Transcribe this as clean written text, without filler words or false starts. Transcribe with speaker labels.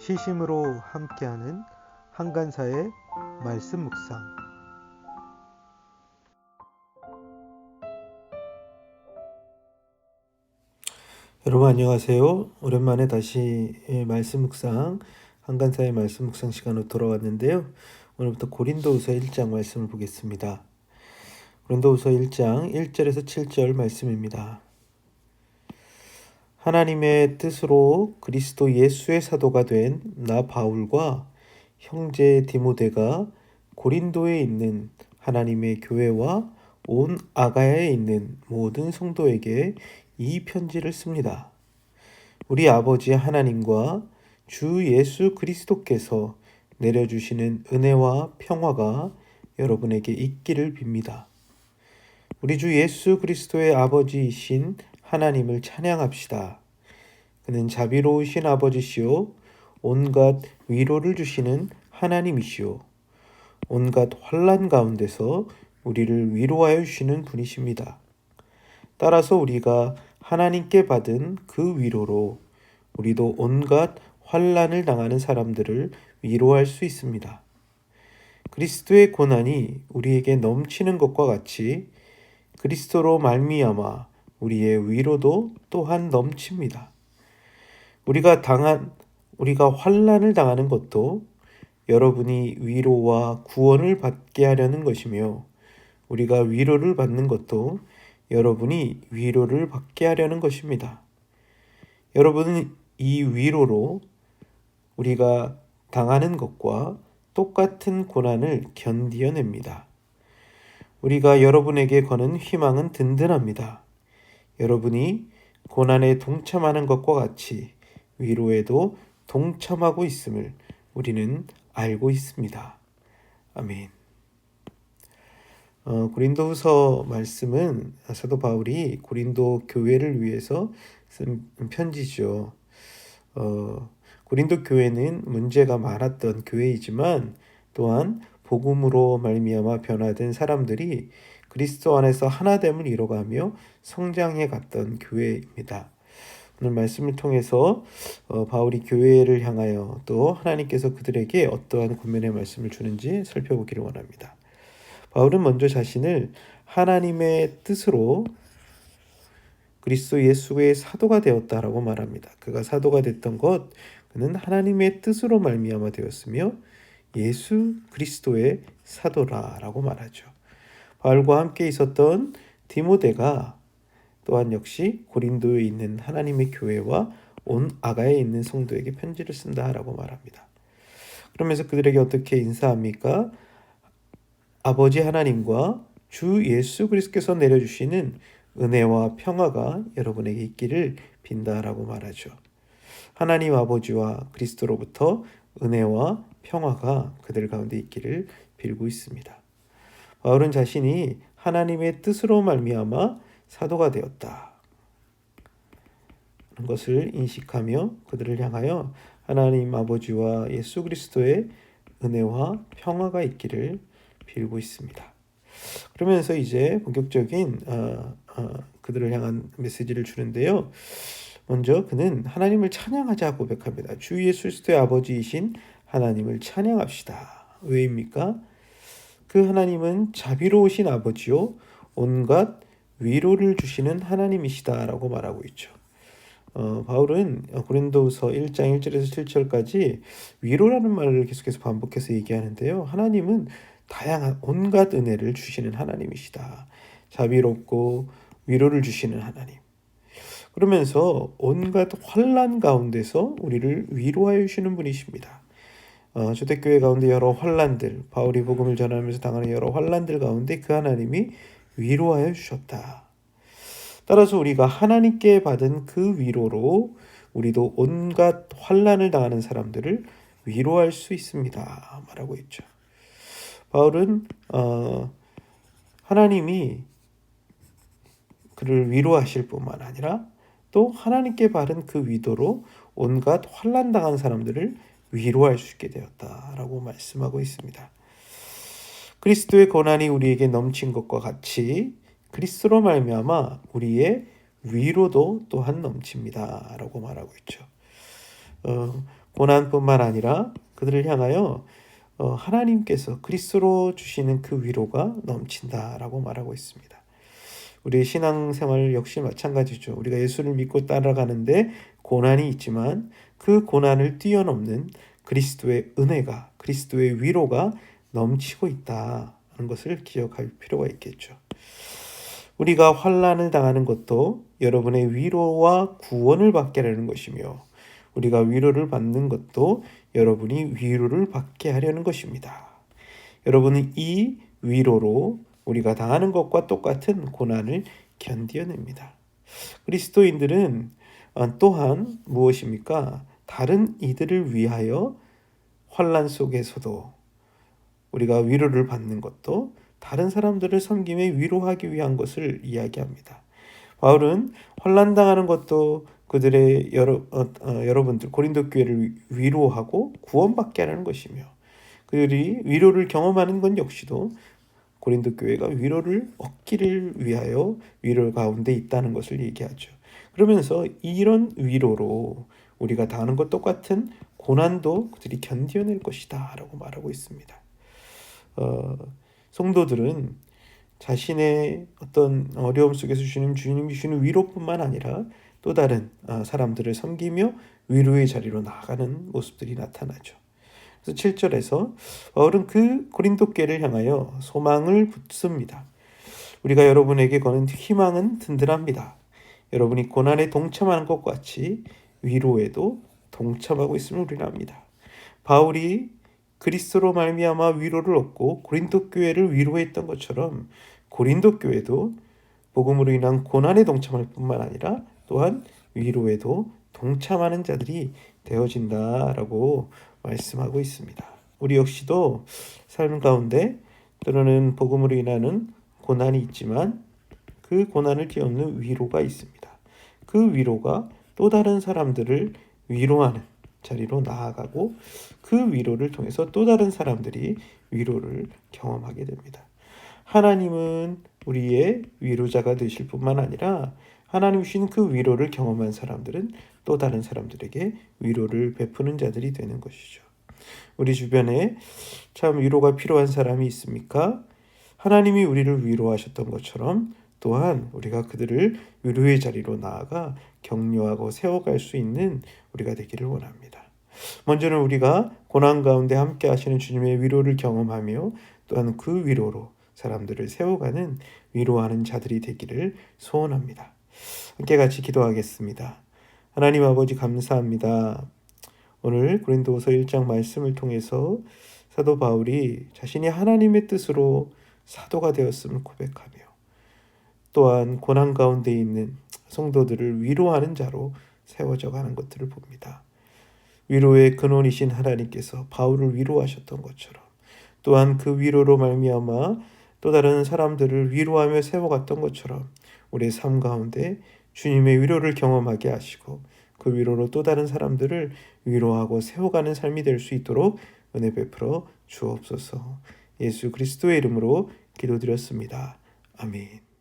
Speaker 1: 시심으로 함께하는 한간사의 말씀 묵상. 여러분 안녕하세요. 오랜만에 다시 말씀 묵상, 한간사의 말씀 묵상 시간으로 돌아왔는데요. 오늘부터 고린도후서 1장 말씀을 보겠습니다. 고린도후서 1장 1절에서 7절 말씀입니다. 하나님의 뜻으로 그리스도 예수의 사도가 된 나 바울과 형제 디모데가 고린도에 있는 하나님의 교회와 온 아가야에 있는 모든 성도에게 이 편지를 씁니다. 우리 아버지 하나님과 주 예수 그리스도께서 내려주시는 은혜와 평화가 여러분에게 있기를 빕니다. 우리 주 예수 그리스도의 아버지이신 하나님을 찬양합시다. 그는 자비로우신 아버지시오, 온갖 위로를 주시는 하나님이시오, 온갖 환난 가운데서 우리를 위로하여 주시는 분이십니다. 따라서 우리가 하나님께 받은 그 위로로 우리도 온갖 환난을 당하는 사람들을 위로할 수 있습니다. 그리스도의 고난이 우리에게 넘치는 것과 같이 그리스도로 말미암아 우리의 위로도 또한 넘칩니다. 우리가 환난을 당하는 것도 여러분이 위로와 구원을 받게 하려는 것이며, 우리가 위로를 받는 것도 여러분이 위로를 받게 하려는 것입니다. 여러분은 이 위로로 우리가 당하는 것과 똑같은 고난을 견디어냅니다. 우리가 여러분에게 거는 희망은 든든합니다. 여러분이 고난에 동참하는 것과 같이 위로에도 동참하고 있음을 우리는 알고 있습니다. 아멘. 고린도후서 말씀은 사도 바울이 고린도 교회를 위해서 쓴 편지죠. 고린도 교회는 문제가 많았던 교회이지만 또한 복음으로 말미암아 변화된 사람들이 그리스도 안에서 하나됨을 이뤄가며 성장해 갔던 교회입니다. 오늘 말씀을 통해서 바울이 교회를 향하여 또 하나님께서 그들에게 어떠한 권면의 말씀을 주는지 살펴보기를 원합니다. 바울은 먼저 자신을 하나님의 뜻으로 그리스도 예수의 사도가 되었다라고 말합니다. 그가 사도가 됐던 것, 그는 하나님의 뜻으로 말미암아 되었으며 예수 그리스도의 사도라라고 말하죠. 바울과 함께 있었던 디모데가 또한 역시 고린도에 있는 하나님의 교회와 온 아가야에 있는 성도에게 편지를 쓴다라고 말합니다. 그러면서 그들에게 어떻게 인사합니까? 아버지 하나님과 주 예수 그리스도께서 내려주시는 은혜와 평화가 여러분에게 있기를 빈다라고 말하죠. 하나님 아버지와 그리스도로부터 은혜와 평화가 그들 가운데 있기를 빌고 있습니다. 바울은 자신이 하나님의 뜻으로 말미암아 사도가 되었다 하는 것을 인식하며 그들을 향하여 하나님 아버지와 예수 그리스도의 은혜와 평화가 있기를 빌고 있습니다. 그러면서 이제 본격적인 그들을 향한 메시지를 주는데요. 먼저 그는 하나님을 찬양하자 고백합니다. 주 예수 그리스도의 아버지이신 하나님을 찬양합시다. 왜입니까? 그 하나님은 자비로우신 아버지요, 온갖 위로를 주시는 하나님이시다라고 말하고 있죠. 바울은 고린도후서 1장 1절에서 7절까지 위로라는 말을 계속해서 반복해서 얘기하는데요. 하나님은 다양한 온갖 은혜를 주시는 하나님이시다. 자비롭고 위로를 주시는 하나님. 그러면서 온갖 환난 가운데서 우리를 위로하여 주시는 분이십니다. 초대교회 가운데 여러 환난들, 바울이 복음을 전하면서 당하는 여러 환난들 가운데 그 하나님이 위로하여 주셨다. 따라서 우리가 하나님께 받은 그 위로로 우리도 온갖 환난을 당하는 사람들을 위로할 수 있습니다. 말하고 있죠. 바울은 하나님이 그를 위로하실 뿐만 아니라 또 하나님께 받은 그 위로로 온갖 환난 당한 사람들을 위로할 수 있게 되었다라고 말씀하고 있습니다. 그리스도의 고난이 우리에게 넘친 것과 같이 그리스도로 말미암아 우리의 위로도 또한 넘칩니다라고 말하고 있죠. 고난뿐만 아니라 그들을 향하여 하나님께서 그리스도로 주시는 그 위로가 넘친다라고 말하고 있습니다. 우리의 신앙생활 역시 마찬가지죠. 우리가 예수를 믿고 따라가는데 고난이 있지만 그 고난을 뛰어넘는 그리스도의 은혜가, 그리스도의 위로가 넘치고 있다는 것을 기억할 필요가 있겠죠. 우리가 환난을 당하는 것도 여러분의 위로와 구원을 받게 하려는 것이며, 우리가 위로를 받는 것도 여러분이 위로를 받게 하려는 것입니다. 여러분은 이 위로로 우리가 당하는 것과 똑같은 고난을 견디어냅니다. 그리스도인들은 또한 무엇입니까? 다른 이들을 위하여 환난 속에서도 우리가 위로를 받는 것도 다른 사람들을 섬김에 위로하기 위한 것을 이야기합니다. 바울은 환난 당하는 것도 그들의 여러분들 고린도 교회를 위로하고 구원받게 하는 것이며, 그들이 위로를 경험하는 건 역시도 고린도 교회가 위로를 얻기를 위하여 위로 가운데 있다는 것을 얘기하죠. 그러면서 이런 위로로 우리가 당하는 것 똑같은 고난도 그들이 견뎌낼 것이다 라고 말하고 있습니다. 성도들은 자신의 어떤 어려움 속에서 주님이 주시는 위로뿐만 아니라 또 다른 사람들을 섬기며 위로의 자리로 나아가는 모습들이 나타나죠. 그래서 7절에서 바울은 그 고린도 교회를 향하여 소망을 붙습니다. 우리가 여러분에게 거는 희망은 든든합니다. 여러분이 고난에 동참하는 것 같이 위로에도 동참하고 있음을 우리는 압니다. 바울이 그리스도로 말미암아 위로를 얻고 고린도 교회를 위로했던 것처럼 고린도 교회도 복음으로 인한 고난에 동참할 뿐만 아니라 또한 위로에도 동참하는 자들이 되어진다라고 말씀하고 있습니다. 우리 역시도 삶 가운데 때로는 복음으로 인하는 고난이 있지만 그 고난을 뛰어넘는 위로가 있습니다. 그 위로가 또 다른 사람들을 위로하는 자리로 나아가고 그 위로를 통해서 또 다른 사람들이 위로를 경험하게 됩니다. 하나님은 우리의 위로자가 되실 뿐만 아니라 하나님 주신 그 위로를 경험한 사람들은 또 다른 사람들에게 위로를 베푸는 자들이 되는 것이죠. 우리 주변에 참 위로가 필요한 사람이 있습니까? 하나님이 우리를 위로하셨던 것처럼 또한 우리가 그들을 위로의 자리로 나아가 격려하고 세워갈 수 있는 우리가 되기를 원합니다. 먼저는 우리가 고난 가운데 함께 하시는 주님의 위로를 경험하며 또한 그 위로로 사람들을 세워가는 위로하는 자들이 되기를 소원합니다. 함께 같이 기도하겠습니다. 하나님 아버지 감사합니다. 오늘 고린도후서 1장 말씀을 통해서 사도 바울이 자신이 하나님의 뜻으로 사도가 되었음을 고백하며 또한 고난 가운데 있는 성도들을 위로하는 자로 세워져 가는 것들을 봅니다. 위로의 근원이신 하나님께서 바울을 위로하셨던 것처럼 또한 그 위로로 말미암아 또 다른 사람들을 위로하며 세워갔던 것처럼 우리의 삶 가운데 주님의 위로를 경험하게 하시고 그 위로로 또 다른 사람들을 위로하고 세워가는 삶이 될 수 있도록 은혜 베풀어 주옵소서. 예수 그리스도의 이름으로 기도드렸습니다. 아멘.